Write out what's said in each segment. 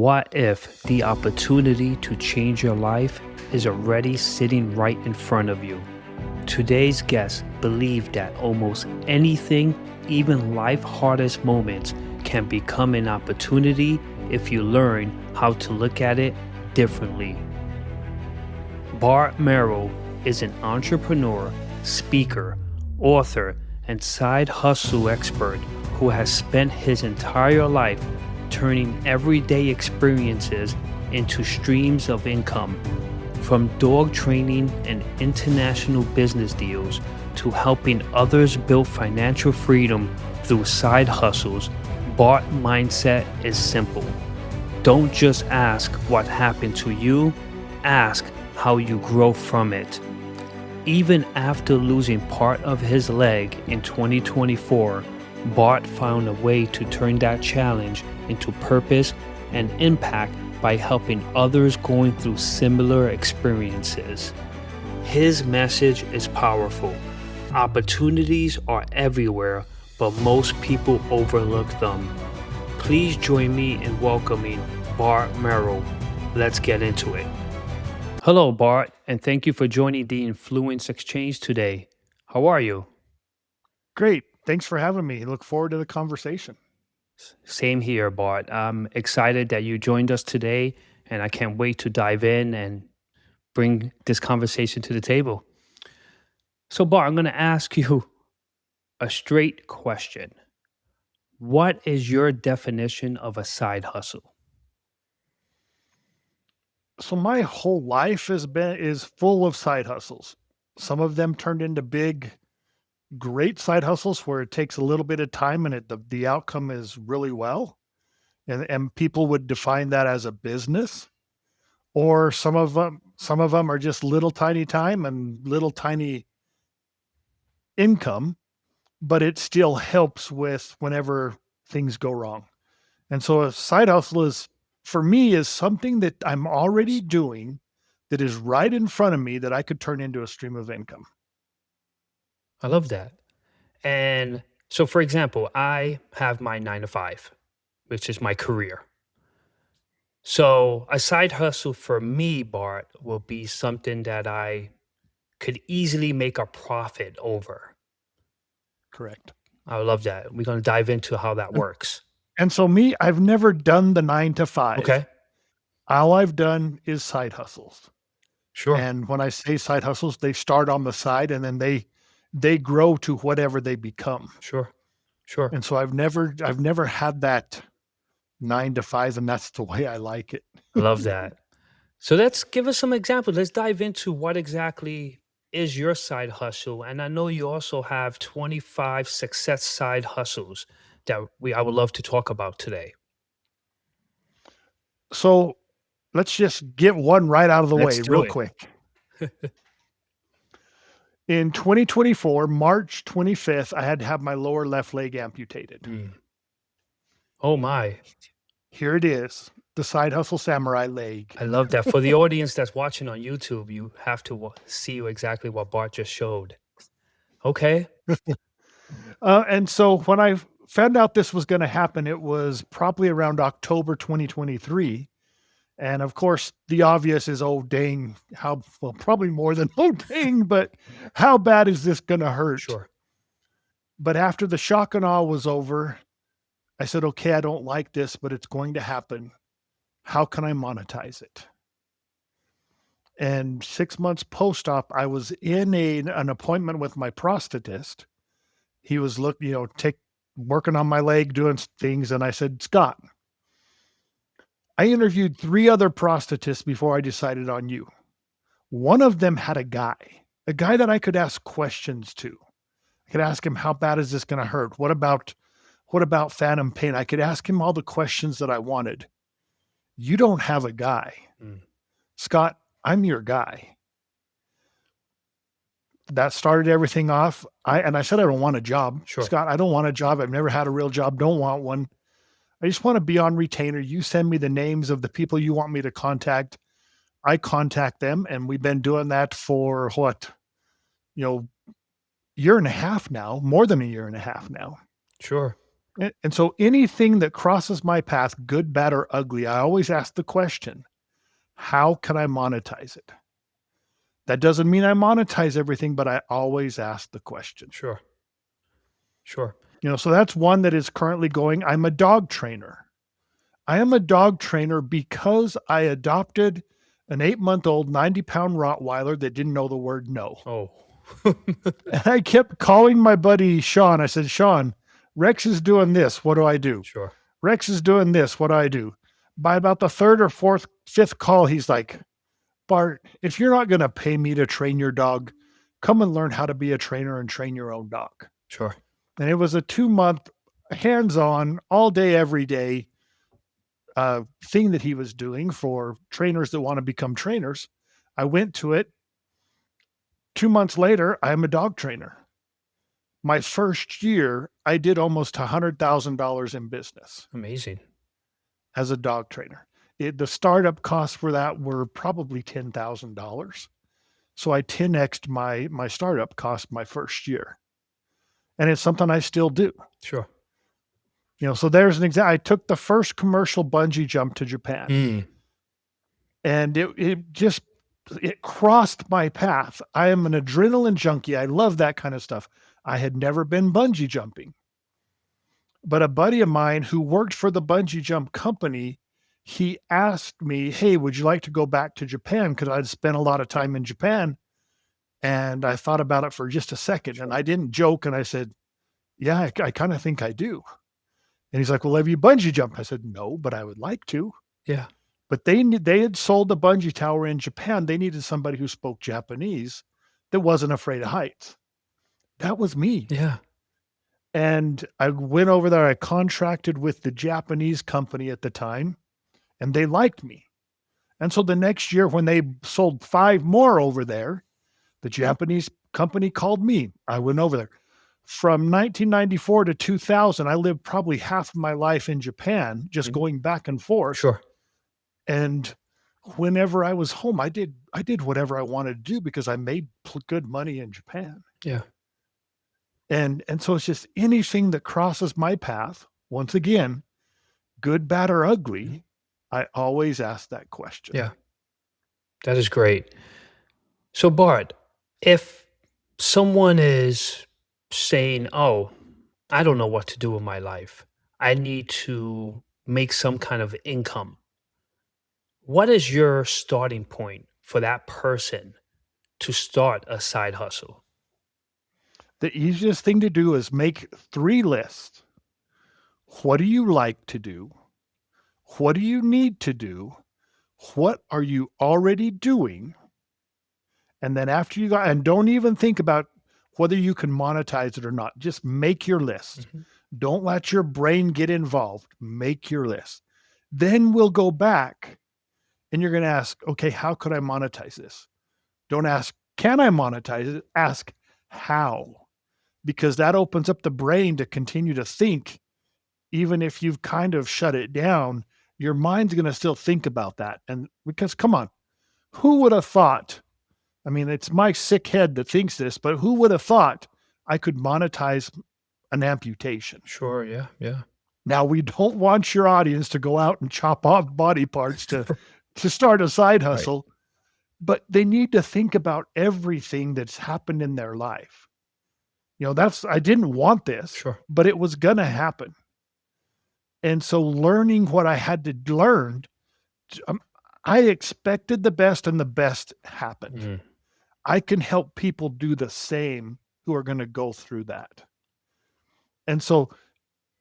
What if the opportunity to change your life is already sitting right in front of you? Today's guests believe that almost anything, even life's hardest moments, can become an opportunity if you learn how to look at it differently. Bart Merrell is an entrepreneur, speaker, author, and side hustle expert who has spent his entire life turning everyday experiences into streams of income. From dog training and international business deals to helping others build financial freedom through side hustles, Bart's mindset is simple. Don't just ask what happened to you, ask how you grow from it. Even after losing part of his leg in 2024, Bart found a way to turn that challenge into purpose and impact by helping others going through similar experiences. His message is powerful. Opportunities are everywhere, but most people overlook them. Please join me in welcoming Bart Merrell. Let's get into it. Hello, Bart, and thank you for joining the Influence Exchange today. How are you? Great. Thanks for having me. Look forward to the conversation. Same here, Bart. I'm excited that you joined us today, and I can't wait to dive in and bring this conversation to the table. So, Bart, I'm going to ask you a straight question. What is your definition of a side hustle? So my whole life is full of side hustles. Some of them turned into big, great side hustles where it takes a little bit of time and the outcome is really well. And people would define that as a business. Or some of them are just little tiny time and little tiny income, but it still helps with whenever things go wrong. And so a side hustle is for me is something that I'm already doing that is right in front of me that I could turn into a stream of income. I love that. And so, for example, I have my 9 to 5, which is my career. So, a side hustle for me, Bart, will be something that I could easily make a profit over. Correct. I love that. We're going to dive into how that And works. and so me, I've never done the 9 to 5. Okay. All I've done is side hustles. Sure. And when I say side hustles, they start on the side and then they grow to whatever they become. Sure. Sure. And so I've never had that 9 to 5 and that's the way I like it. I love that. So let's give us some examples. Let's dive into what exactly is your side hustle. And I know you also have 25 success side hustles that I would love to talk about today. So let's just get one right out of the Let's way do real it. quick. In 2024, March 25th, I had to have my lower left leg amputated. Mm. Oh my. Here it is, the side hustle samurai leg. I love that. For the audience that's watching on YouTube, you have to see exactly what Bart just showed. Okay. And so when I found out this was going to happen, it was probably around October 2023. And of course, the obvious is, oh, dang, how, well, probably more than, oh, dang, but how bad is this going to hurt? Sure. But after the shock and awe was over, I said, okay, I don't like this, but it's going to happen. How can I monetize it? And 6 months post-op, I was in an appointment with my prosthetist. He was working on my leg, doing things, and I said, "Scott, I interviewed 3 other prosthetists before I decided on you. One of them had a guy that I could ask questions to. I could ask him, how bad is this gonna hurt? What about phantom pain? I could ask him all the questions that I wanted. You don't have a guy. Mm. Scott, I'm your guy." That started everything off. I said, "I don't want a job. Sure. Scott, I don't want a job. I've never had a real job. Don't want one. I just want to be on retainer. You send me the names of the people you want me to contact. I contact them." And we've been doing that for what? You know, year and a half now, more than a year and a half now. Sure. And so anything that crosses my path, good, bad, or ugly, I always ask the question, how can I monetize it? That doesn't mean I monetize everything, but I always ask the question. Sure. Sure. So that's one that is currently going. I'm a dog trainer. I am a dog trainer because I adopted an 8-month-old 90-pound Rottweiler that didn't know the word no. Oh. And I kept calling my buddy Sean. I said, Sean, Rex is doing this. What do I do? Sure. Rex is doing this. What do I do? By about the third or fourth, fifth call, he's like, Bart, if you're not going to pay me to train your dog, come and learn how to be a trainer and train your own dog. Sure. And it was a 2-month hands-on, all day, every day thing that he was doing for trainers that want to become trainers. I went to it. 2 months later, I'm a dog trainer. My first year, I did almost $100,000 in business Amazing. as a dog trainer. The startup costs for that were probably $10,000. So I 10x'd my startup cost my first year. And it's something I still do. Sure. So there's an example. I took the first commercial bungee jump to Japan. Mm. And it crossed my path. I am an adrenaline junkie. I love that kind of stuff. I had never been bungee jumping. But a buddy of mine who worked for the bungee jump company, he asked me, hey, would you like to go back to Japan? Because I'd spent a lot of time in Japan. And I thought about it for just a second. And I didn't joke. And I said, yeah, I kind of think I do. And he's like, well, have you bungee jumped? I said, no, but I would like to. Yeah. But they had sold the bungee tower in Japan. They needed somebody who spoke Japanese that wasn't afraid of heights. That was me. Yeah. And I went over there. I contracted with the Japanese company at the time, and they liked me. And so the next year, when they sold 5 more over there, the Japanese company called me. I went over there. From 1994 to 2000, I lived probably half of my life in Japan, just going back and forth. Sure. And whenever I was home, I did whatever I wanted to do because I made good money in Japan. Yeah. And so it's just anything that crosses my path, once again, good, bad, or ugly, I always ask that question. Yeah. That is great. So Bart, if someone is saying, "Oh, I don't know what to do with my life. I need to make some kind of income." What is your starting point for that person to start a side hustle? The easiest thing to do is make 3 lists. What do you like to do? What do you need to do? What are you already doing? And then after and don't even think about whether you can monetize it or not. Just make your list. Mhm. Don't let your brain get involved. Make your list. Then we'll go back and you're going to ask, okay, how could I monetize this? Don't ask, can I monetize it? Ask how, because that opens up the brain to continue to think. Even if you've kind of shut it down, your mind's going to still think about that. And because come on, who would have thought? I mean, it's my sick head that thinks this, but who would have thought I could monetize an amputation? Sure, yeah, yeah. Now, we don't want your audience to go out and chop off body parts to start a side hustle, but they need to think about everything that's happened in their life. I didn't want this, Sure. but it was going to happen. And so learning what I had to learn, I expected the best and the best happened. Mm. I can help people do the same who are going to go through that. And so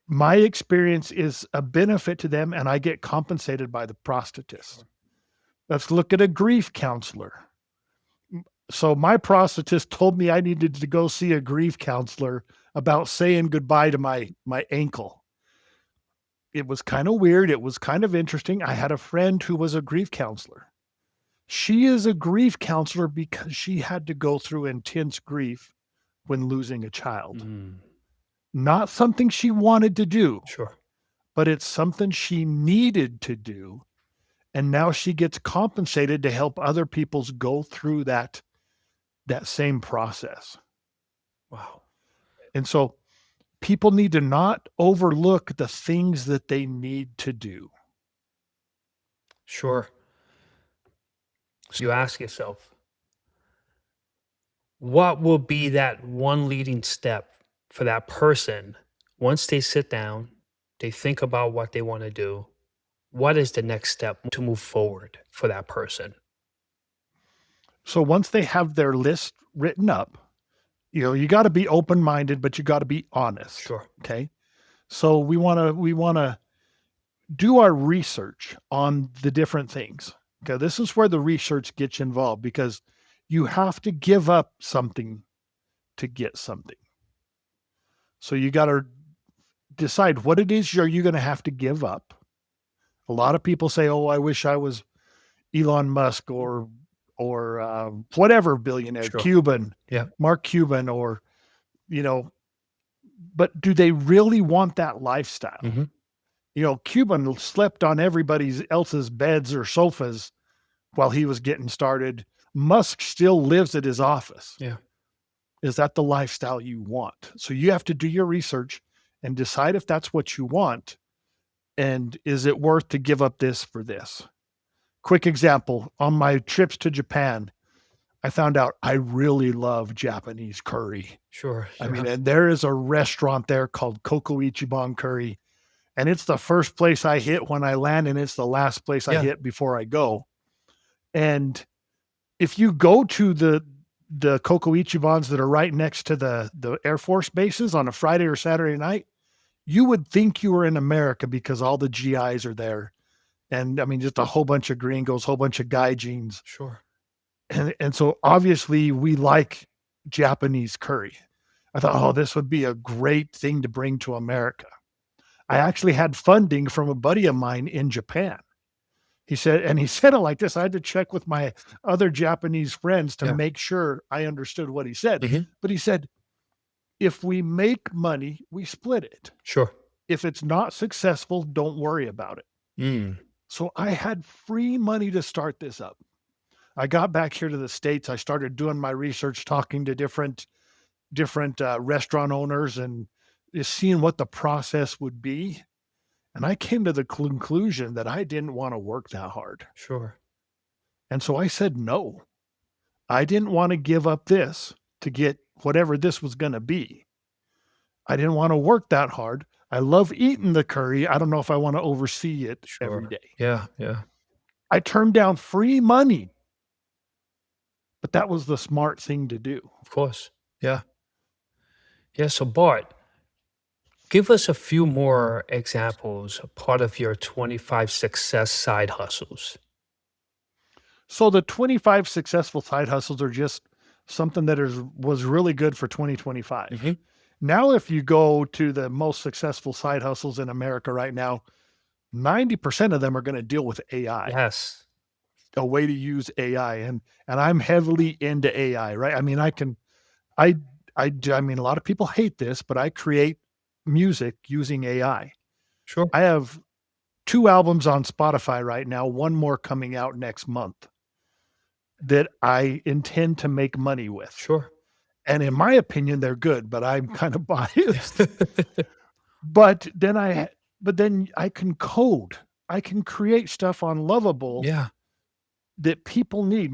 my experience is a benefit to them, and I get compensated by the prosthetist. Sure. Let's look at a grief counselor. So my prosthetist told me I needed to go see a grief counselor about saying goodbye to my ankle. It was kind of weird. It was kind of interesting. I had a friend who was a grief counselor. She is a grief counselor because she had to go through intense grief when losing a child. Mm. Not something she wanted to do, Sure. but it's something she needed to do. And now she gets compensated to help other people go through that same process. Wow. And so People need to not overlook the things that they need to do. Sure. So you ask yourself, what will be that one leading step for that person once they sit down, they think about what they want to do? What is the next step to move forward for that person? So once they have their list written up, you got to be open-minded, but you got to be honest. Sure. Okay. So we want to do our research on the different things. Okay. This is where the research gets involved because you have to give up something to get something. So you got to decide what it is you're going to have to give up. A lot of people say, "Oh, I wish I was Elon Musk or whatever billionaire, Sure. Cuban, Yeah. Mark Cuban, or you know." But do they really want that lifestyle? Hmm. Cuban slept on everybody else's beds or sofas while he was getting started. Musk still lives at his office. Yeah. Is that the lifestyle you want? So you have to do your research and decide if that's what you want. And is it worth to give up this for this? Quick example, on my trips to Japan, I found out I really love Japanese curry. Sure. I mean, Yeah. and there is a restaurant there called Koko Ichiban Curry, and it's the first place I hit when I land, and it's the last place I Yeah. hit before I go. And if you go to the Koko Ichibans that are right next to the Air Force bases on a Friday or Saturday night, you would think you were in America because all the GIs are there. And I mean, just a whole bunch of gringos, whole bunch of gaijins. Sure. And so obviously we like Japanese curry. I thought, oh, this would be a great thing to bring to America. I actually had funding from a buddy of mine in Japan. He said it like this. I had to check with my other Japanese friends to Yeah. make sure I understood what he said. Hmm. But he said, if we make money, we split it. Sure. If it's not successful, don't worry about it. Mm. So I had free money to start this up. I got back here to the States. I started doing my research, talking to different restaurant owners and just seeing what the process would be. And I came to the conclusion that I didn't want to work that hard. Sure. And so I said no. I didn't want to give up this to get whatever this was going to be. I didn't want to work that hard. I love eating the curry. I don't know if I want to oversee it every Sure. day. Yeah. Yeah. I turned down free money, but that was the smart thing to do. Of course. Yeah. Yeah. So, Bart, give us a few more examples, part of your 25 success side hustles. So the 25 successful side hustles are just something that was really good for 2025. Hmm. Now, if you go to the most successful side hustles in America right now, 90% of them are going to deal with AI, Yes. a way to use AI. And I'm heavily into AI, right? I mean, I, I mean, a lot of people hate this, but I create music using AI. Sure. I have 2 albums on Spotify right now, one more coming out next month that I intend to make money with. Sure. And in my opinion, they're good, but I'm kind of biased. Yeah. But then I can code. I can create stuff on Lovable Yeah. that people need.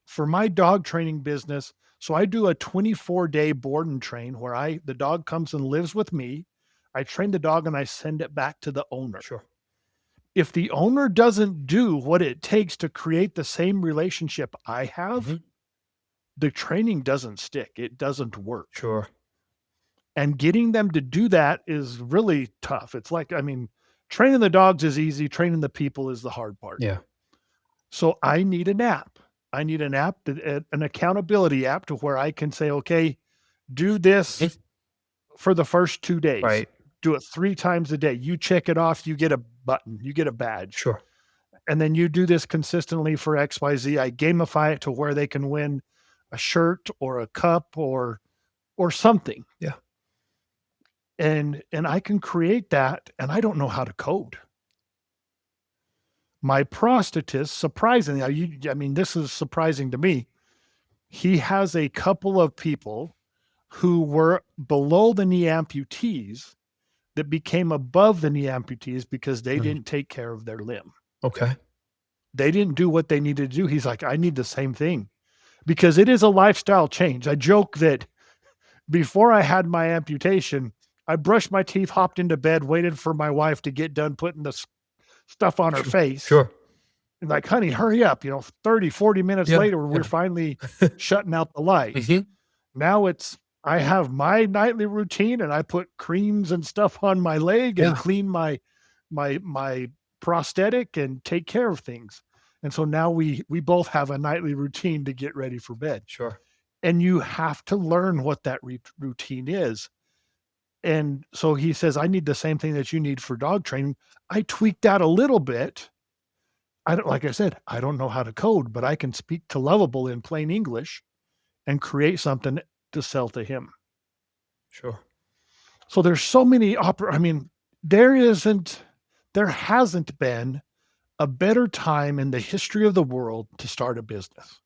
For my dog training business, so I do a 24-day board and train where the dog comes and lives with me. I train the dog and I send it back to the owner. Sure. If the owner doesn't do what it takes to create the same relationship I have, Hmm. the training doesn't stick. It doesn't work. Sure. And getting them to do that is really tough. It's like, I mean, training the dogs is easy, training the people is the hard part. Yeah. So I need an app. I need an app, an accountability app to where I can say, okay, do this Mhm. for the first 2 days. Right. Do it 3 times a day. You check it off, you get a button, you get a badge. Sure. And then you do this consistently for XYZ. I gamify it to where they can win a shirt or a cup or something. Yeah. And I can create that, and I don't know how to code. My prosthetist, surprisingly, I mean, this is surprising to me. He has a couple of people who were below the knee amputees that became above the knee amputees because they Mm. didn't take care of their limb. Okay. They didn't do what they needed to do. He's like, I need the same thing because it is a lifestyle change. I joke that before I had my amputation, I brushed my teeth, hopped into bed, waited for my wife to get done putting the stuff on her Sure. face. Sure. And like, honey, hurry up. 30, 40 minutes Yeah. later, we're Yeah. finally shutting out the lights. Mhm. Now I have my nightly routine and I put creams and stuff on my leg and Yeah. clean my prosthetic and take care of things. And so now we both have a nightly routine to get ready for bed. Sure. And you have to learn what that routine is. And so he says, I need the same thing that you need for dog training. I tweaked that a little bit. I don't, like I said, I don't know how to code, but I can speak to Lovable in plain English and create something to sell to him. Sure. So there's so many I mean, there isn't there hasn't been a better time in the history of the world to start a business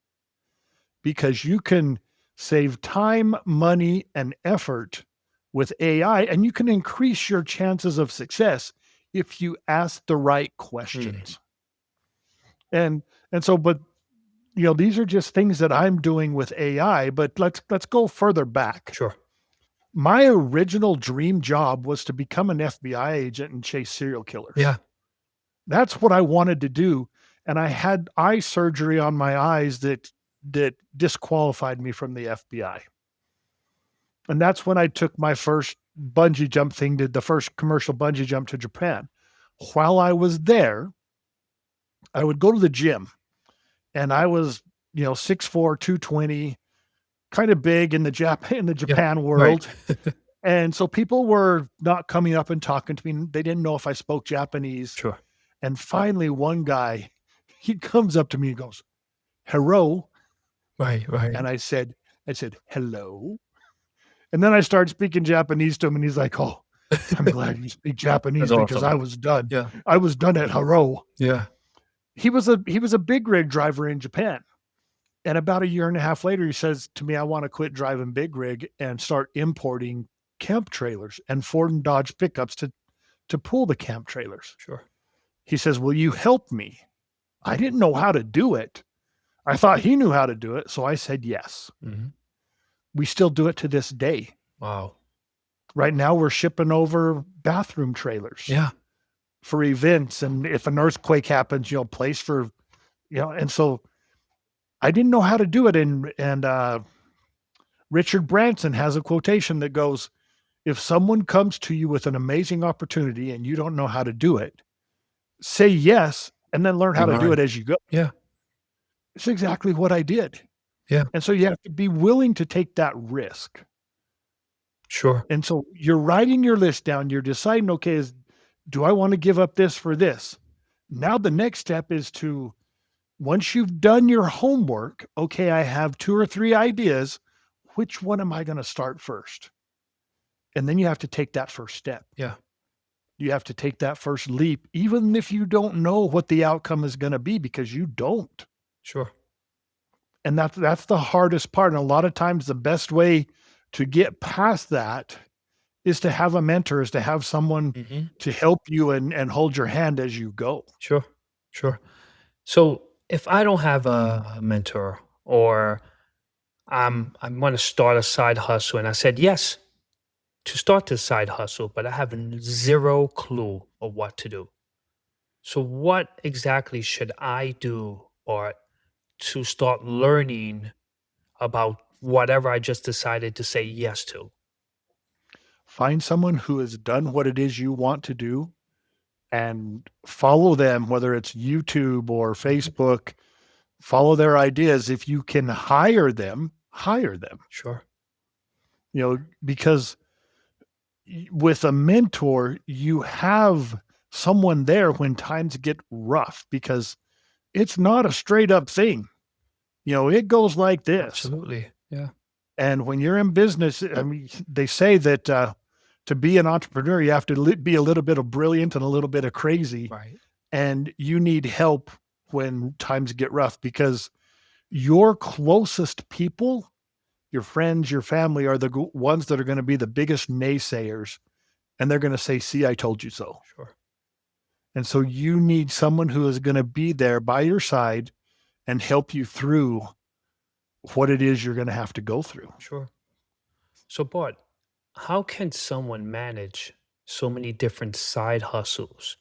because you can save time, money, and effort with AI, and you can increase your chances of success if you ask the right Mm. questions. And but these are just things that I'm doing with AI, but let's go further back. Sure. My original dream job was to become an FBI agent and chase serial killers. Yeah. That's what I wanted to do, and I had eye surgery on my eyes that disqualified me from the FBI. And that's when I took my first bungee jump thing, did the first commercial bungee jump to Japan. While I was there, I would go to the gym, and I was, 6'4", 220, kind of big in the Yeah. Japan Right. world. And so people were not coming up and talking to me. They didn't know if I spoke Japanese. Sure. And finally, one guy, he comes up to me and goes, "Hello." Right. Right. And I said, "Hello." And then I started speaking Japanese to him, and he's like, "Oh, I'm glad you speak That's Japanese because awesome. I was done. Yeah. I was done at hello." Yeah. He was a big rig driver in Japan. And about a year and a half later, he says to me, "I want to quit driving big rig and start importing camp trailers and Ford and Dodge pickups to pull the camp trailers." Sure. He says, "Will you help me?" I didn't know how to do it. I thought he knew how to do it, so I said yes. Mhm. We still do it to this day. Wow. Right now, we're shipping over bathroom trailers Yeah. for events, and if an earthquake happens, place for, and so I didn't know how to do it, and Richard Branson has a quotation that goes, "If someone comes to you with an amazing opportunity and you don't know how to do it, say yes and then learn how You to do learn. it as you go." Yeah. It's exactly what I did. Yeah. And so you have to be willing to take that risk. Sure. And so you're writing your list down, you're deciding, okay, do I want to give up this for this? Now the next step is to, once you've done your homework, okay, I have 2 or 3 ideas. Which one am I going to start first? And then you have to take that first step. Yeah. You have to take that first leap, even if you don't know what the outcome is going to be, because you don't. Sure. And that's the hardest part. And a lot of times the best way to get past that is to have a mentor, is to have someone Mhm. to help you and hold your hand as you go. Sure. Sure. So if I don't have a mentor or I want to start a side hustle and I said yes to start this side hustle, but I have zero clue of what to do. So what exactly should I do or to start learning about whatever I just decided to say yes to? Find someone who has done what it is you want to do and follow them, whether it's YouTube or Mhm. Facebook, follow their ideas. If you can hire them, hire them. Sure. Because with a mentor, you have someone there when times get rough because it's not a straight up thing. It goes like this. Absolutely. Yeah. And when you're in business, I mean, they say that to be an entrepreneur, you have to be a little bit of brilliant and a little bit of crazy. Right. And you need help when times get rough because your closest people, your friends, your family are the ones that are going to be the biggest naysayers, and they're going to say, "See, I told you so." Sure. And so you need someone who is going to be there by your side and help you through what it is you're going to have to go through. Sure. So, Bart, how can someone manage so many different side hustles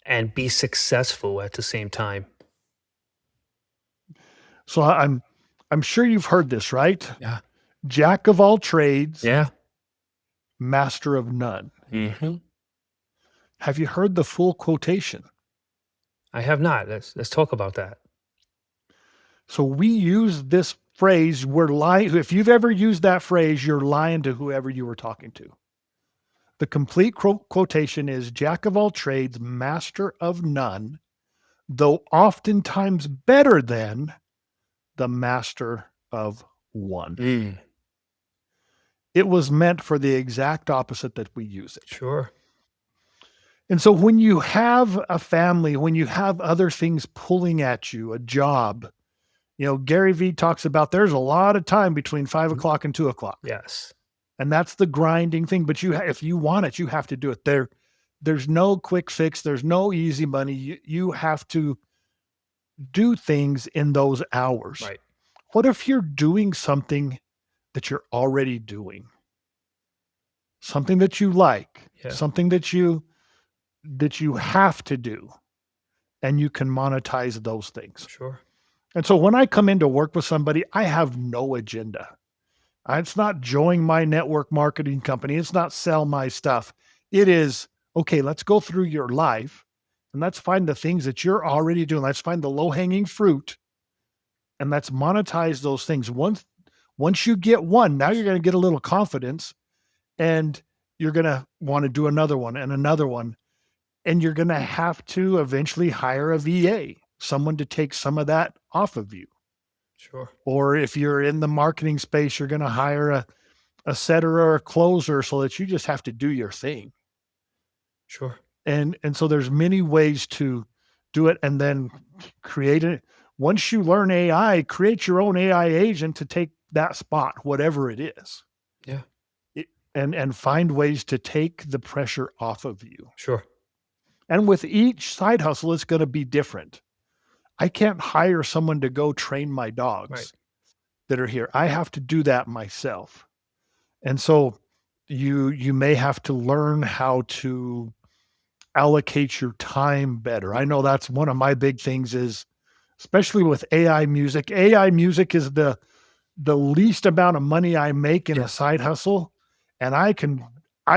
and be successful at the same time? So I'm sure you've heard this, right? Yeah. Jack of all trades, Yeah. master of none. Hmm. Have you heard the full quotation? I have not. Let's talk about that. So we use this phrase, we're lying. If you've ever used that phrase, you're lying to whoever you were talking to. The complete quotation is Jack of all trades, master of none, though oftentimes better than the master of one. Mm, It was meant for the exact opposite that we use it. sure. And so when you have a family, when you have other things pulling at you, a job, Gary Vee talks about there's a lot of time between 5 o'clock and 2 o'clock. Yes. And that's the grinding thing. But if you want it, you have to do it. There's no quick fix. There's no easy money. You have to do things in those hours. Right. What if you're doing something that you're already doing? Something that you like, Yeah. something that you have to do, and you can monetize those things. Sure. And so when I come in to work with somebody, I have no agenda. It's not join my network marketing company. It's not sell my stuff. It is, okay, let's go through your life and let's find the things that you're already doing. Let's find the low-hanging fruit and let's monetize those things. Once you get one, now you're going to get a little confidence and you're going to want to do another one and another one. And you're going to have to eventually hire a VA, someone to take some of that off of you. Sure. Or if you're in the marketing space, you're going to hire a setter or a closer so that you just have to do your thing. Sure. And so there's many ways to do it and then create it. Once you learn AI, create your own AI agent to take that spot, whatever it is. Yeah. And find ways to take the pressure off of you. Sure. And with each side hustle, it's going to be different. I can't hire someone to go train my dogs Right. that are here. I have to do that myself. And so you may have to learn how to allocate your time better. I know that's one of my big things is, especially with AI music. AI music is the least amount of money I make in Yeah. a side hustle. And I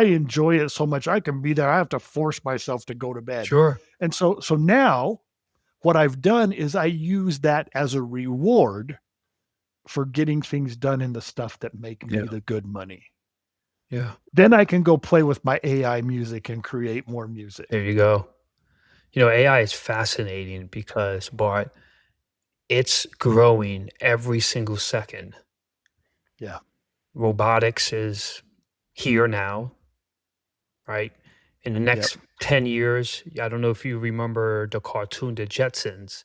enjoy it so much. I can be there. I have to force myself to go to bed. Sure. And so now what I've done is I use that as a reward for getting things done in the stuff that make me Yeah. the good money. Yeah. Then I can go play with my AI music and create more music. There you go. AI is fascinating because, Bart, it's growing every single second. Yeah. Robotics is here now, right? In the next 10 years, I don't know if you remember the cartoon, The Jetsons,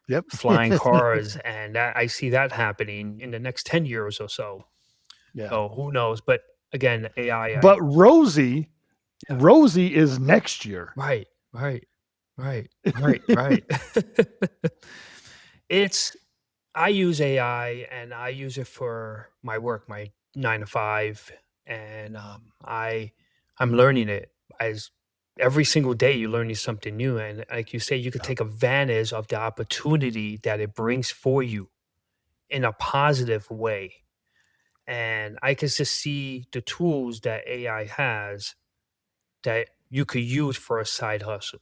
Yep. flying cars, and I see that happening in the next 10 years or so. Yeah. So who knows? But again, AI. But Rosie Yeah. is next year. Right, right, right, right, right. It's I use AI and I use it for my work, my 9 to 5, and, I'm learning it as every single day you're learning something new, and like you say, you could Yeah. take advantage of the opportunity that it brings for you in a positive way, and I can just see the tools that AI has that you could use for a side hustle.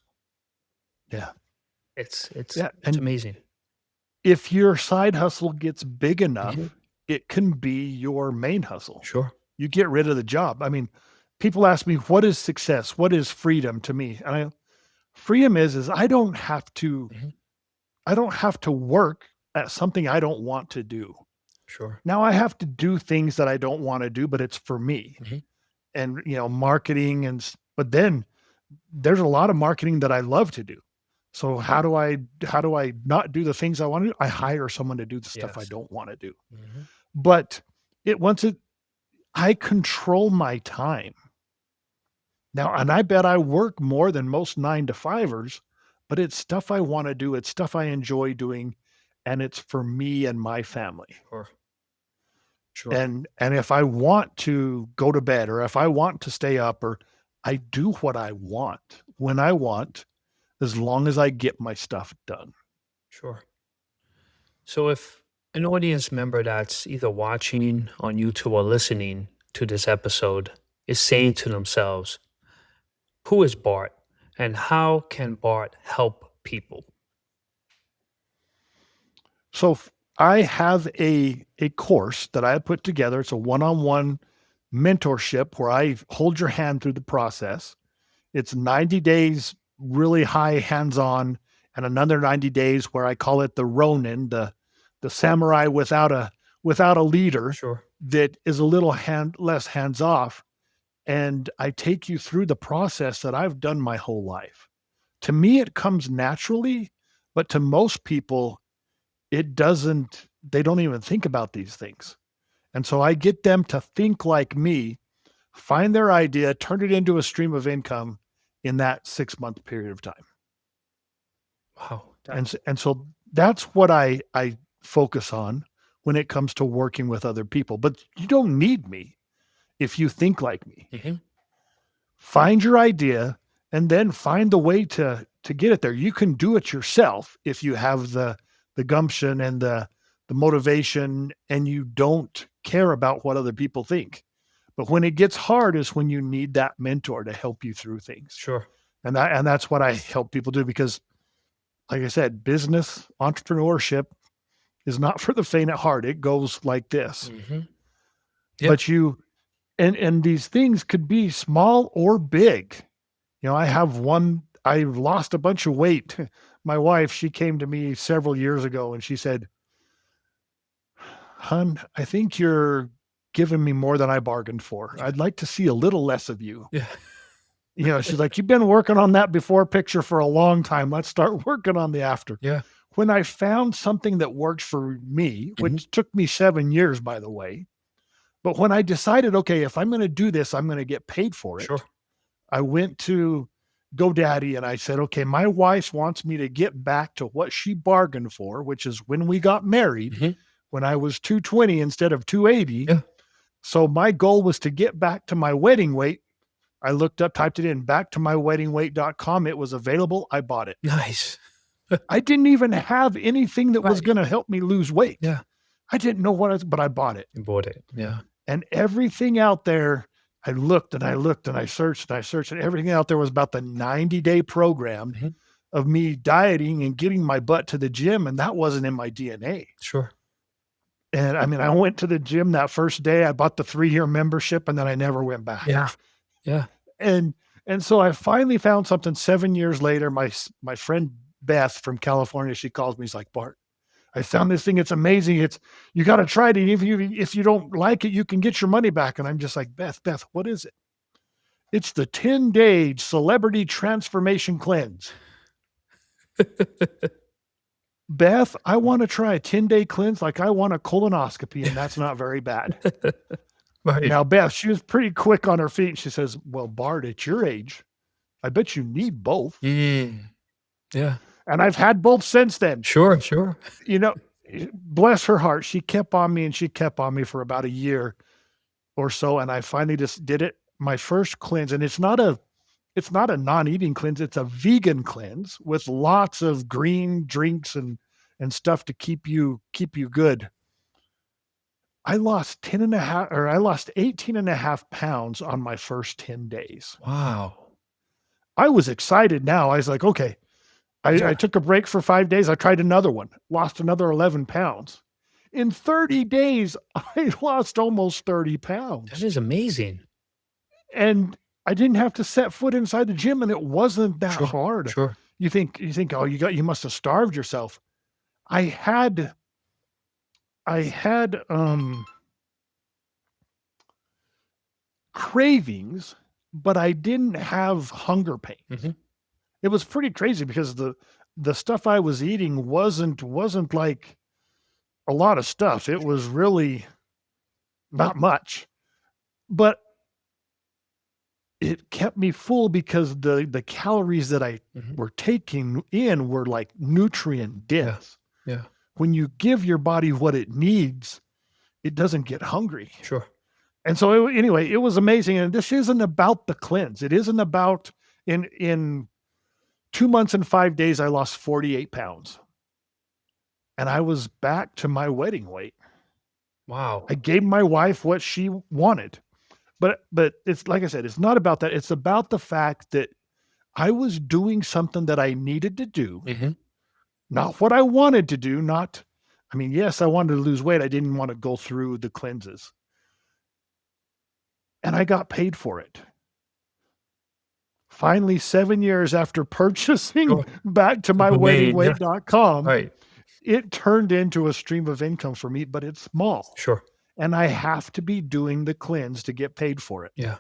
Yeah. It's it's Yeah. it's And amazing. if your side hustle gets big Mhm. enough, it can be your main hustle. Sure. You get rid of the job. I mean, people ask me, what is success? What is freedom to me? And freedom is Mhm. I don't have to work at something I don't want to do. Sure. Now I have to do things that I don't want to do, but it's for me Mhm. and, marketing but then there's a lot of marketing that I love to do. So how do I not do the things I want to do? I hire someone to do the stuff I Yes. don't want to do. Mhm. But it once it I control my time. Now, and I bet I work more than most 9 to 5ers, but it's stuff I wanna do, it's stuff I enjoy doing, and it's for me and my family. Sure. Sure. And if I want to go to bed or if I want to stay up or I do what I want when I want, as long as I get my stuff done. Sure. So if an audience member that's either watching on YouTube or listening to this episode is saying to themselves, who is Bart and how can Bart help people? So I have a course that I put together. It's a one-on-one mentorship where I hold your hand through the process. It's 90 days really high hands-on and another 90 days where I call it the Ronin, the samurai without a leader Sure. that is a little less hands off. And I take you through the process that I've done my whole life. To me, it comes naturally, but to most people, it doesn't, they don't even think about these things. And so I get them to think like me, find their idea, turn it into a stream of income in that 6-month period of time. Wow. And so that's what I focus on when it comes to working with other people. But you don't need me if you think like me. Mhm. Find your idea and then find the way to get it there. You can do it yourself if you have the gumption and the motivation and you don't care about what other people think. But when it gets hard is when you need that mentor to help you through things. Sure. And that's what I help people do because like I said, business, entrepreneurship is not for the faint at heart. It goes like this. Mhm. Yeah. But you and these things could be small or big. You know, I lost a bunch of weight. My wife, she came to me several years ago and she said, "Hun, I think you're giving me more than I bargained for. I'd like to see a little less of you." Yeah. You know, she's like, "You've been working on that before picture for a long time. Let's start working on the after." Yeah. When I found something that worked for me, Mhm. which took me 7 years, by the way, but when I decided, okay, if I'm gonna do this, I'm gonna get paid for Sure. it. I went to GoDaddy and I said, okay, my wife wants me to get back to what she bargained for, which is when we got married, Mhm. when I was 220 instead of 280. Yeah. So my goal was to get back to my wedding weight. I looked up, typed it in, back to myweddingweight.com. It was available. I bought it. Nice. I didn't even have anything that was Right. going to help me lose weight. Yeah. I didn't know what, but I bought it. You bought it. Yeah. And everything out there, I looked and I looked and I searched and I searched, and everything out there was about the 90-day program Mhm. of me dieting and getting my butt to the gym. And that wasn't in my DNA. Sure. And I mean, I went to the gym that first day. I bought the 3-year membership and then I never went back. Yeah. Yeah. And and so I finally found something 7 years later. My friend Beth from California, she calls me. She's like, "Bart, I found this thing. It's amazing. It's you got to try it. If you don't like it, you can get your money back." And I'm just like, Beth, what is it? It's the 10-day celebrity transformation cleanse. Beth, I want to try a 10-day cleanse like I want a colonoscopy, and that's not very bad. Right. Now, Beth, she was pretty quick on her feet. She says, "Well, Bart, at your age, I bet you need both." Mm. Yeah. And I've had both since then. Sure. Sure. You know, bless her heart. She kept on me and she kept on me for about a year or so. And I finally just did it. My first cleanse. And it's not a non-eating cleanse. It's a vegan cleanse with lots of green drinks and stuff to keep you good. I lost 18 and a half pounds on my first 10 days. Wow. I was excited now. I was like, okay, Yeah. I took a break for 5 days. I tried another one, lost another 11 pounds. In 30 days, I lost almost 30 That pounds. is amazing. And I didn't have to set foot inside the gym, and it wasn't that Sure. hard. Sure. You think, oh, you must have starved yourself. I had I had cravings, but I didn't have hunger pains. Mhm. It was pretty crazy because the stuff I was eating wasn't like a lot of stuff. It was really not much, but it kept me full because the calories that I Mhm. were taking in were like nutrient Yeah. dense. Yeah. When you give your body what it needs, it doesn't get hungry. Sure. And so anyway, it was amazing. And this isn't about the cleanse. It isn't about in 2 months and 5 days, I lost 48 pounds and I was back to my wedding weight. Wow. I gave my wife what she wanted. But it's like I said, it's not about that. It's about the fact that I was doing something that I needed to do, Mhm. not what I wanted to do, not I mean, yes, I wanted to lose weight. I didn't want to go through the cleanses. And I got paid for it. Finally, 7 years after purchasing Sure. back to The domain, yeah. myweddingweight.com, Right. it turned into a stream of income for me, but it's small. Sure. And I have to be doing the cleanse to get paid for it. Yeah.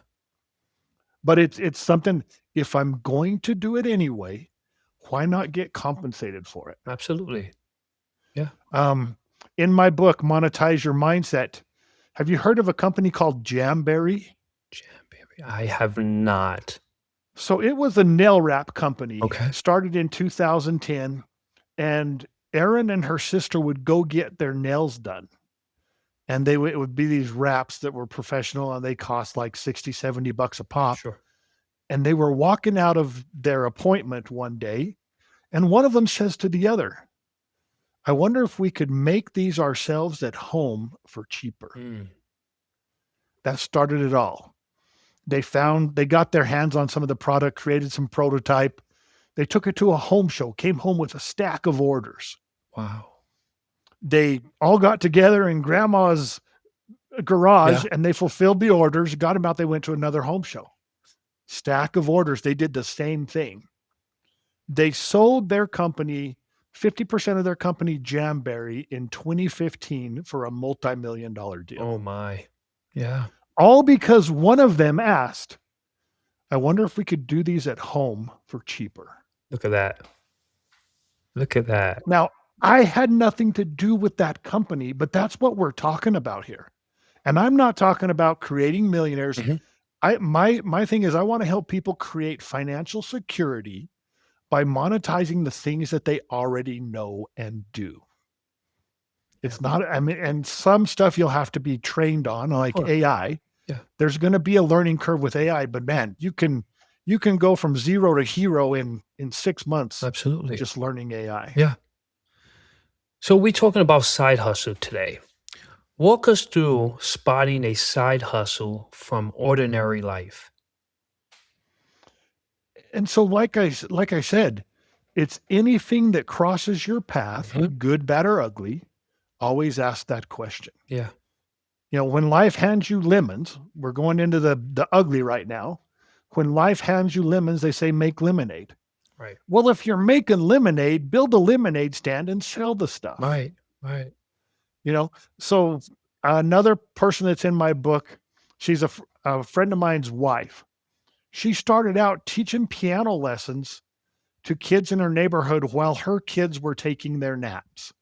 But it's something if I'm going to do it anyway, why not get compensated for it? Absolutely. Yeah. Um, in my book, Monetize Your Mindset, have you heard of a company called Jamberry? Jamberry. I have not. So it was a nail wrap company, Okay. started in 2010, and Erin and her sister would go get their nails done. And it would be these wraps that were professional and they cost like 60, $70 a pop. Sure. And they were walking out of their appointment one day, and one of them says to the other, I wonder if we could make these ourselves at home for cheaper. Mm. That started it all. They got their hands on some of the product, created some prototype. They took it to a home show, came home with a stack of orders. Wow. They all got together in grandma's garage Yeah. and they fulfilled the orders, got them out. They went to another home show. Stack of orders. They did the same thing. They sold their company, 50% of their company, Jamberry, in 2015 for a multi-million-dollar deal. Oh my. Yeah. All because one of them asked, I wonder if we could do these at home for cheaper. Look at that. Look at that. Now, I had nothing to do with that company, but that's what we're talking about here. And I'm not talking about creating millionaires. Mhm. My thing is I want to help people create financial security by monetizing the things that they already know and do. It's Yeah. not, I mean, and some stuff you'll have to be trained on, Of like course. AI. Yeah. There's going to be a learning curve with AI, but man, you can go from zero to hero in 6 months Absolutely. just learning AI. Yeah. So we're talking about side hustle today. Walk us through spotting a side hustle from ordinary life. And so like I said, it's anything that crosses your path, Mhm. good, bad, or ugly, always ask that question. Yeah. You know, when life hands you lemons, we're going into the ugly right now. When life hands you lemons, they say make lemonade. Right. Well, if you're making lemonade, build a lemonade stand and sell the stuff. Right. Right. You know, so another person that's in my book, she's a friend of mine's wife. She started out teaching piano lessons to kids in her neighborhood while her kids were taking their naps.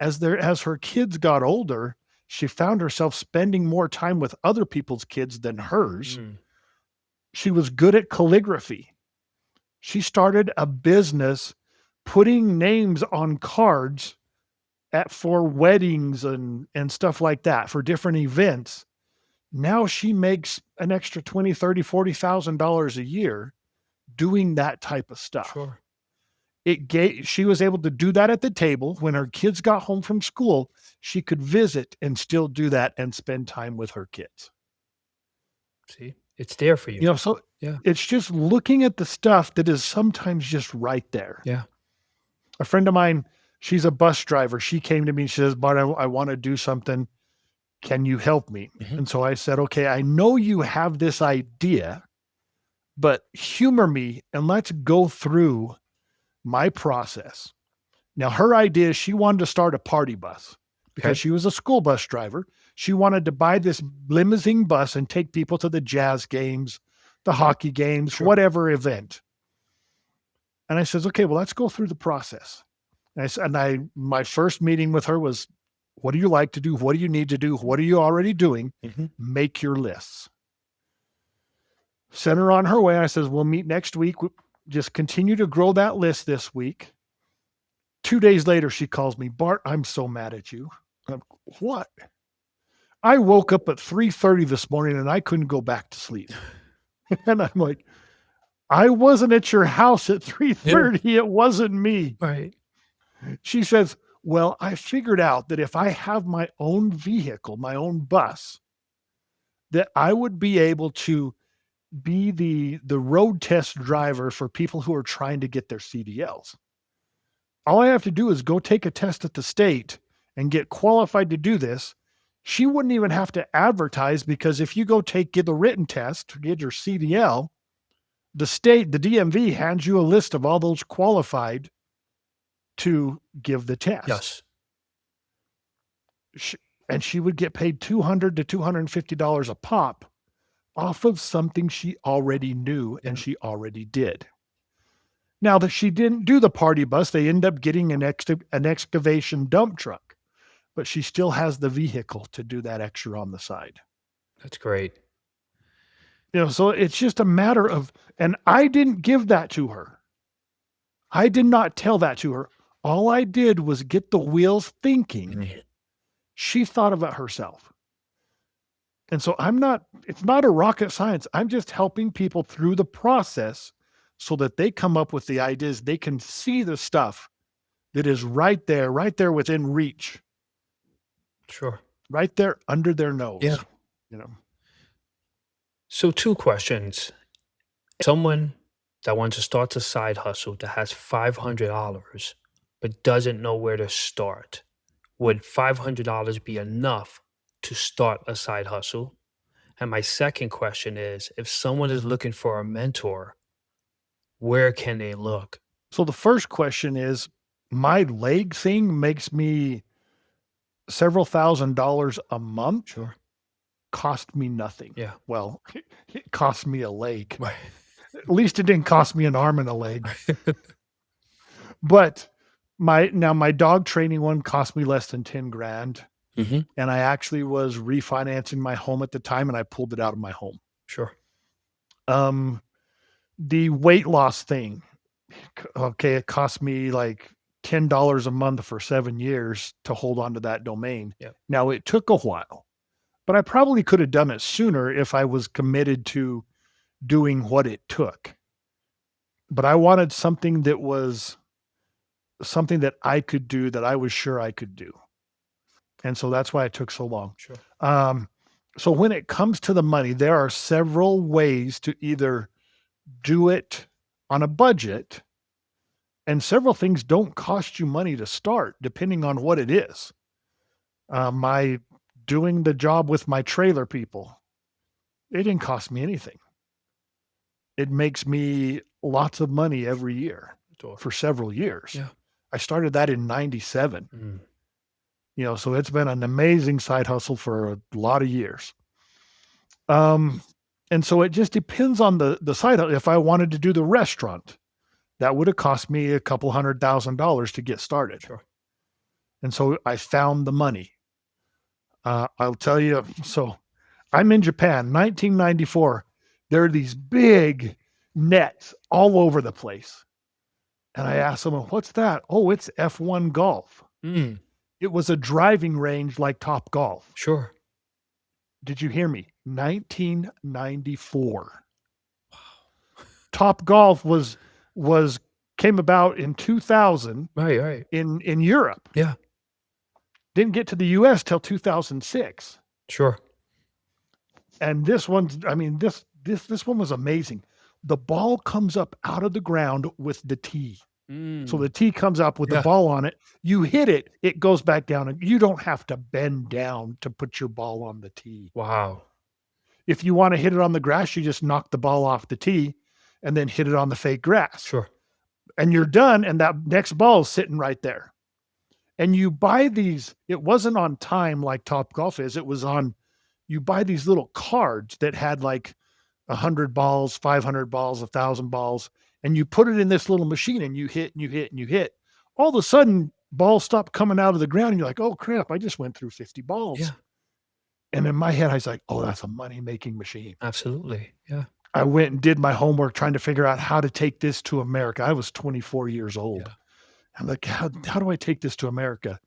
As her kids got older, she found herself spending more time with other people's kids than hers. Mm. She was good at calligraphy. She started a business putting names on cards for weddings and stuff like that for different events. Now she makes an extra 20, 30, $40,000 a year doing that type of stuff. Sure. She was able to do that at the table. When her kids got home from school, she could visit and still do that and spend time with her kids. See, it's there for you. You know, so Yeah. it's just looking at the stuff that is sometimes just right there. Yeah. A friend of mine, she's a bus driver. She came to me and she says, Bart, I want to do something. Can you help me? Mhm. And so I said, okay, I know you have this idea, but humor me and let's go through my process. Now, her idea is she wanted to start a party bus because Okay. she was a school bus driver. She wanted to buy this limousine bus and take people to the jazz games, the hockey games, Sure. whatever event. And I says, okay, well, let's go through the process. My first meeting with her was What do you like to do? What do you need to do? What are you already doing? Mhm. Make your lists. Send her on her way. I says, we'll meet next week. Just continue to grow that list this week. 2 days later, she calls me, Bart, I'm so mad at you. I'm, what? I woke up at 3:30 this morning and I couldn't go back to sleep. And I'm like, I wasn't at your house at Yeah. 3:30. It wasn't me. Right. She says, well, I figured out that if I have my own vehicle, my own bus, that I would be able to be the road test driver for people who are trying to get their CDLs. All I have to do is go take a test at the state and get qualified to do this. She wouldn't even have to advertise, because if you go get the written test to get your CDL, the state, the DMV hands you a list of all those qualified to give the test. Yes. And she would get paid $200 to $250 a pop off of something she already knew and Yeah. she already did. Now that she didn't do the party bus, they end up getting an excavation dump truck, but she still has the vehicle to do that extra on the side. That's great. So it's just a matter of, and I didn't give that to her. I did not tell that to her. All I did was get the wheels thinking. Mhm. She thought of it herself. And so it's not a rocket science. I'm just helping people through the process so that they come up with the ideas. They can see the stuff that is right there within reach, Sure. right there under their nose. Yeah. You know, So 2 questions. Someone that wants to start a side hustle that has $500 but doesn't know where to start, would $500 be enough to start a side hustle? And my second question is, if someone is looking for a mentor, where can they look? So the first question is, my leg thing makes me several $1,000s a month, Sure. cost me nothing. Yeah. Well, it cost me a leg. Right. At least it didn't cost me an arm and a leg. But my dog training one cost me less than 10 grand. Mhm. And I actually was refinancing my home at the time and I pulled it out of my home. Sure. Um, the weight loss thing, okay, it cost me like $10 a month for 7 years to hold on to that domain. Yep. Now it took a while, but I probably could have done it sooner if I was committed to doing what it took. But I wanted something that was something that I could do, that I was sure I could do. And so that's why it took so long. Sure. So when it comes to the money, there are several ways to either do it on a budget, and several things don't cost you money to start, depending on what it is. My doing the job with my trailer people, it didn't cost me anything. It makes me lots of money every year Sure. for several years. Yeah. I started that in 97. Mm. So it's been an amazing side hustle for a lot of years. And so it just depends on the side. If I wanted to do the restaurant, that would have cost me a couple $100,000 to get started. Sure. And so I found the money. I'll tell you. So I'm in Japan, 1994. There are these big nets all over the place. And I asked someone, what's that? Oh, it's F1 golf. Mm. It was a driving range like Top Golf. Sure. Did you hear me? 1994. Wow. Top Golf came about in 2000 Right. in Europe. Yeah. Didn't get to the US till 2006. Sure. And this one's, this one was amazing. The ball comes up out of the ground with the tee. So the tee comes up with the ball on it. You hit it, it goes back down, and you don't have to bend down to put your ball on the tee. Wow. If you want to hit it on the grass, you just knock the ball off the tee and then hit it on the fake grass. Sure. And you're done, and that next ball is sitting right there. And you buy these, it wasn't on time like Top Golf is. It was on, you buy these little cards that had like 100 balls, 500 balls, 1,000 balls, and you put it in this little machine and you hit and you hit and you hit. All of a sudden, balls stop coming out of the ground, and you're like, "Oh, crap, I just went through 50 balls." Yeah, And in my head, I was like, "Oh, that's a money-making machine." absolutely. Yeah, I went and did my homework trying to figure out how to take this to America. I was 24 years old. yeah, I'm like, "How do I take this to America?"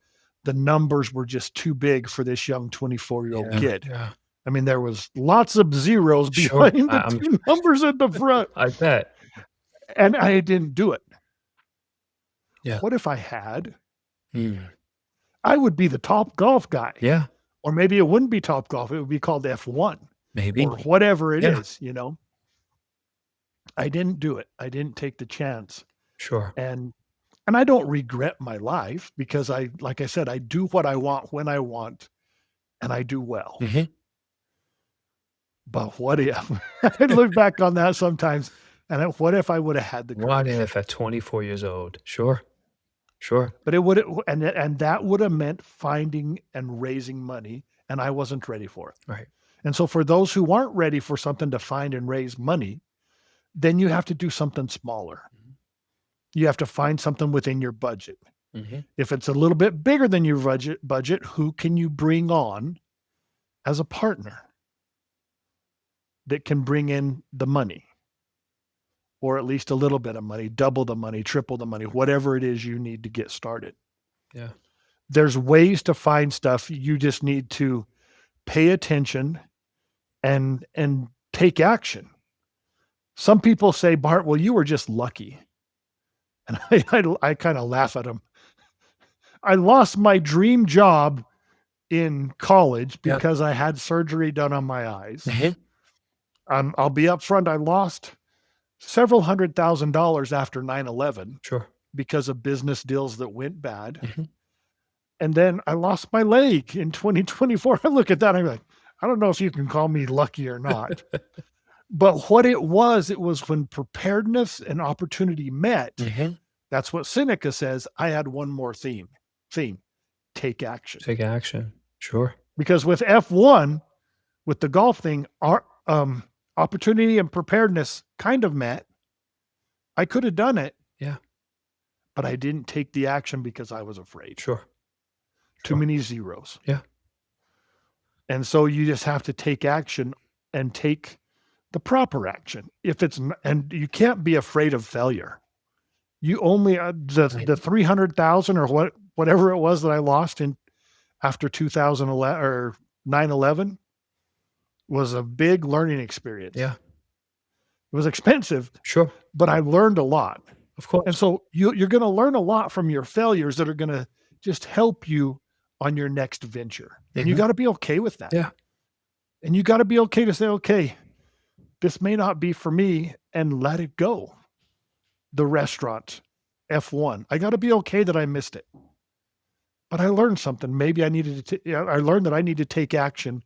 The numbers were just too big for this young 24-year-old yeah, kid. yeah. I mean, there was lots of zeros Sure. behind the 2 numbers at the front, I bet. and I didn't do it. Yeah. What if I had? Mm. I would be the top golf guy. Yeah, Or maybe it wouldn't be top golf, it would be called F1 maybe. or whatever it Yeah, is, you know? I didn't do it. I didn't take the chance, sure. and I don't regret my life because I like I said, I do what I want when I want, and I do well. Mhm. But what if I look back on that sometimes, and what if I woulda had the What courage? if at 24 years old? Sure, sure. But it would and that woulda meant finding and raising money, and I wasn't ready for it. Right. And so for those who aren't ready for something to find and raise money, then you have to do something smaller. Mhm. You have to find something within your budget. Mhm. If it's a little bit bigger than your budget, who can you bring on as a partner that can bring in the money or at least a little bit of money, double the money, triple the money, whatever it is you need to get started. Yeah. There's ways to find stuff. You just need to pay attention and take action. Some people say, "Bart, well, you were just lucky." And I kind of laugh at them. I lost my dream job in college Yeah. because I had surgery done on my eyes. Mhm. I'll be upfront. I lost several $100,000 after 9/11 Sure. because of business deals that went bad. Mhm. And then I lost my leg in 2024. I look at that, I'm like, I don't know if you can call me lucky or not. But what it was when preparedness and opportunity met. Mhm. That's what Seneca says. I had one more theme, take action. Take action. Sure. Because with F1, with the golf thing, our opportunity and preparedness kind of met. I could have done it, Yeah. but I didn't take the action because I was afraid. Sure. Too Sure. many zeros. Yeah. And so you just have to take action and take the proper action. If it's and you can't be afraid of failure. You only Right. the 300,000 or whatever it was that I lost in after 2011 or 9/11 was a big learning experience. Yeah. It was expensive, Sure. but I learned a lot. Of And course. so you're going to learn a lot from your failures that are going to just help you on your next venture. And you Mhm. got to be okay with that. Yeah. And you got to be okay to say, okay, this may not be for me and let it go. The restaurant, F1. I got to be okay that I missed it. But I learned something. Maybe I needed to, I learned that I need to take action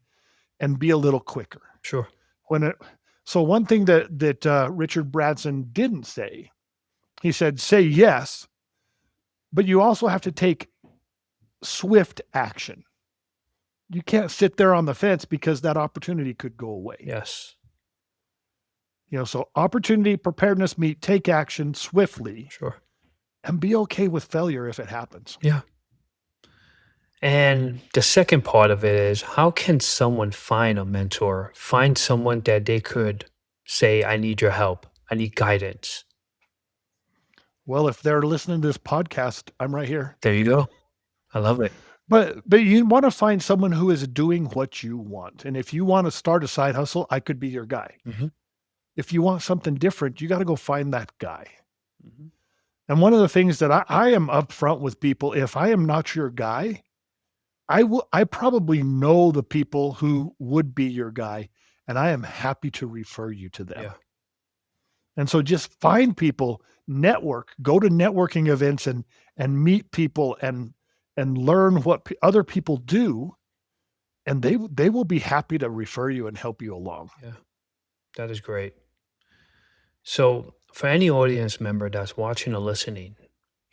and be a little quicker. Sure. When it, so one thing that Richard Branson didn't say, he said, say yes, but you also have to take swift action. You can't sit there on the fence because that opportunity could go away. Yes. So opportunity, preparedness meet, take action swiftly Sure. and be okay with failure if it happens. Yeah. And the second part of it is how can someone find a mentor, find someone that they could say, I need your help, I need guidance? Well, if they're listening to this podcast, I'm right here. There you go. I love it. But you want to find someone who is doing what you want. And if you want to start a side hustle, I could be your guy. Mhm. If you want something different, you got to go find that guy. Mhm. And one of the things that I am upfront with people, if I am not your guy, I probably know the people who would be your guy, and I am happy to refer you to them. Yeah. And so just find people, network, go to networking events and meet people and learn what other people do, and they will be happy to refer you and help you along. Yeah. That is great. So, for any audience member that's watching or listening,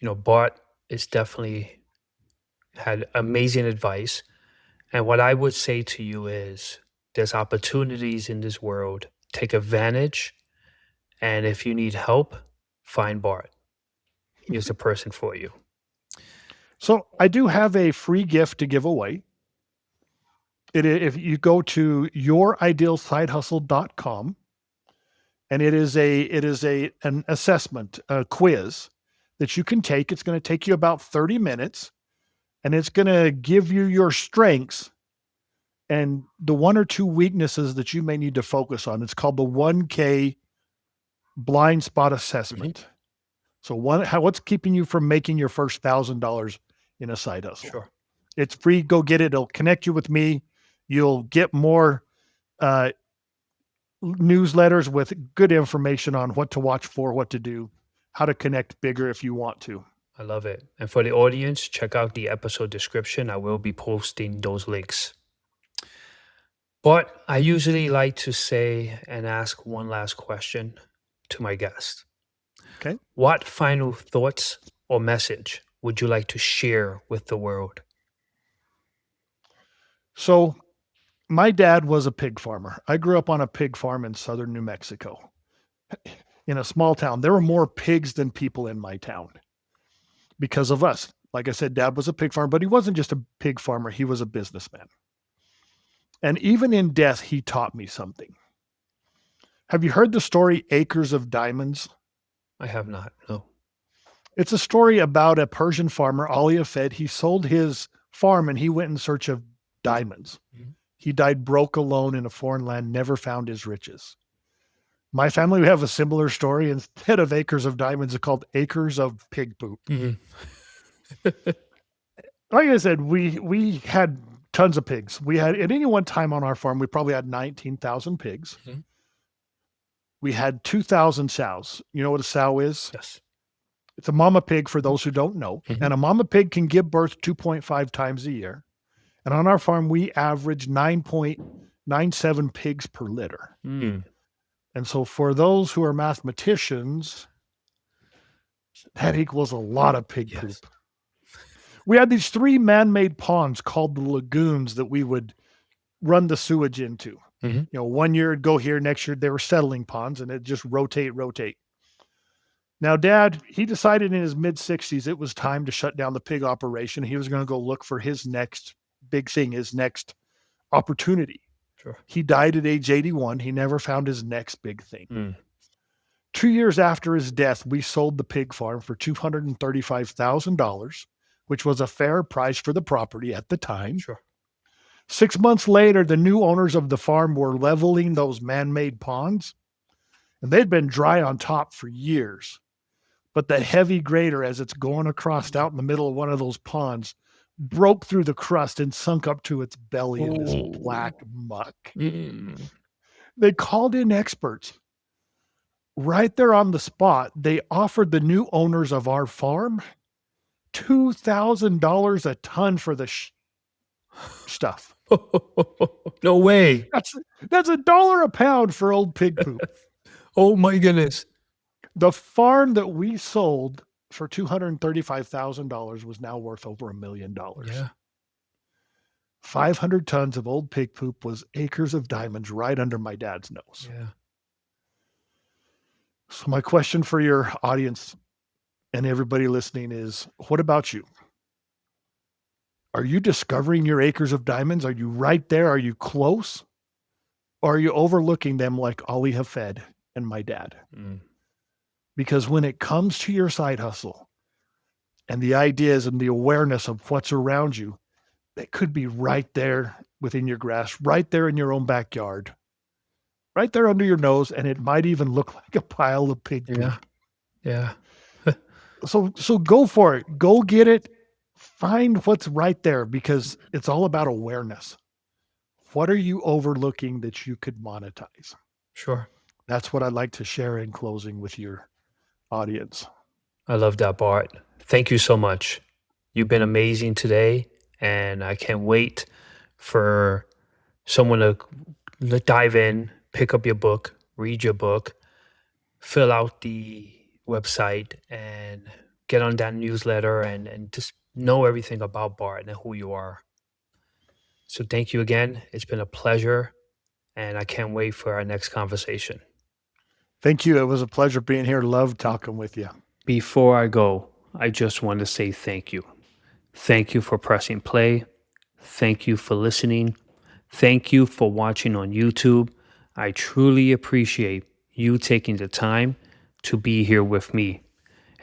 Bart is definitely had amazing advice. And what I would say to you is there's opportunities in this world. Take advantage. And if you need help, find Bart. He's the person for you. So I do have a free gift to give away. If you go to youridealsidehustle.com, and it is an assessment, a quiz that you can take. It's going to take you about 30 minutes, and it's going to give you your strengths and the one or two weaknesses that you may need to focus on. It's called the 1K blind spot Mhm. assessment. So what's keeping you from making your first $1,000 in a side hustle? Sure. It's free. Go get it. It'll connect you with me. You'll get more uh, newsletters with good information on what to watch for, what to do, how to connect bigger if you want to. I love it. And for the audience, check out the episode description. I will be posting those links. But I usually like to say and ask one last question to my guest. Okay. What final thoughts or message would you like to share with the world? So my dad was a pig farmer. I grew up on a pig farm in southern New Mexico in a small town. There were more pigs than people in my town because of us. Like I said, dad was a pig farmer, but he wasn't just a pig farmer, he was a businessman. And even in death, he taught me something. Have you heard the story Acres of Diamonds? I have not. No. It's a story about a Persian farmer, Ali Afed. He sold his farm and he went in search of diamonds. Mhm. He died broke alone in a foreign land, never found his riches. My family, we have a similar story. Instead of acres of diamonds, it's called acres of pig poop. Mhm. Like I said, we had tons of pigs. We had at any one time on our farm, we probably had 19,000 pigs. Mhm. We had 2,000 sows. You know what a sow is? Yes. It's a mama pig for those who don't know. Mhm. And a mama pig can give birth 2.5 times a year. And on our farm, we average 9.97 pigs per litter. Mm. And so for those who are mathematicians, that equals a lot of pig Yes. poop. We had these three man-made ponds called the lagoons that we would run the sewage into. Mhm. You know, one year it'd go here, next year they were settling ponds, and it just rotate. Now, Dad, he decided in his mid 60s it was time to shut down the pig operation. He was going to go look for his next big thing, his next opportunity. Sure. He died at age 81. He never found his next big thing. Mm. 2 years after his death, we sold the pig farm for $235,000, which was a fair price for the property at the time. Sure. 6 months later, the new owners of the farm were leveling those man made ponds, and they'd been dry on top for years. But the heavy grader, as it's going across out in the middle of one of those ponds, broke through the crust and sunk up to its belly in this Oh. black muck. Mm. They called in experts. Right there on the spot, they offered the new owners of our farm $2,000 a ton for the stuff. No way. That's that's $1 a pound for old pig poop. Oh my goodness. The farm that we sold for $235,000 was now worth over $1,000,000. Yeah. 500 tons of old pig poop was acres of diamonds right under my dad's nose. Yeah. So my question for your audience and everybody listening is, what about you? Are you discovering your acres of diamonds? Are you right there? Are you close? Or are you overlooking them like Ali Hafed and my dad? Mm. Because when it comes to your side hustle and the ideas and the awareness of what's around you, it could be right there within your grasp, right there in your own backyard, right there under your nose, and it might even look like a pile of pig poop. Yeah. Yeah. So go for it. Go get it. Find what's right there because it's all about awareness. What are you overlooking that you could monetize? Sure. That's what I'd like to share in closing with your audience. I love that, Bart. Thank you so much. You've been amazing today, and I can't wait for someone to dive in, pick up your book, read your book, fill out the website, and get on that newsletter and just know everything about Bart and who you are. So thank you again. It's been a pleasure, and I can't wait for our next conversation. Thank you. It was a pleasure being here. Love talking with you. Before I go, I just want to say thank you. Thank you for pressing play. Thank you for listening. Thank you for watching on YouTube. I truly appreciate you taking the time to be here with me.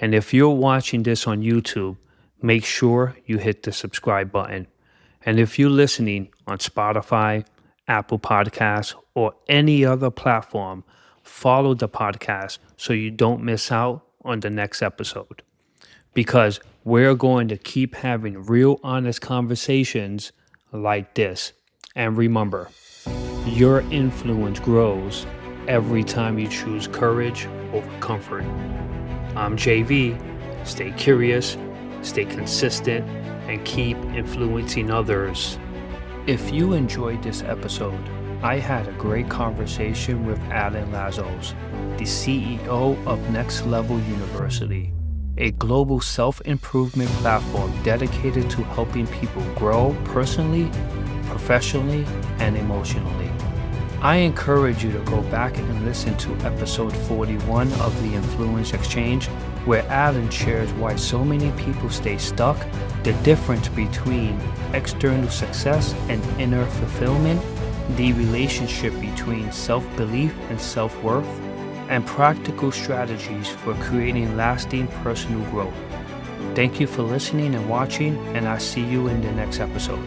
And if you're watching this on YouTube, make sure you hit the subscribe button. And if you're listening on Spotify, Apple Podcasts, or any other platform, follow the podcast so you don't miss out on the next episode. Because we're going to keep having real, honest conversations like this. And remember, your influence grows every time you choose courage over comfort. I'm JV. Stay curious, stay consistent, and keep influencing others. If you enjoyed this episode, I had a great conversation with Alan Lazos, the CEO of Next Level University, a global self-improvement platform dedicated to helping people grow personally, professionally, and emotionally. I encourage you to go back and listen to episode 41 of the Influence Exchange, where Alan shares why so many people stay stuck, the difference between external success and inner fulfillment, the relationship between self-belief and self-worth, and practical strategies for creating lasting personal growth. Thank you for listening and watching, and I'll see you in the next episode.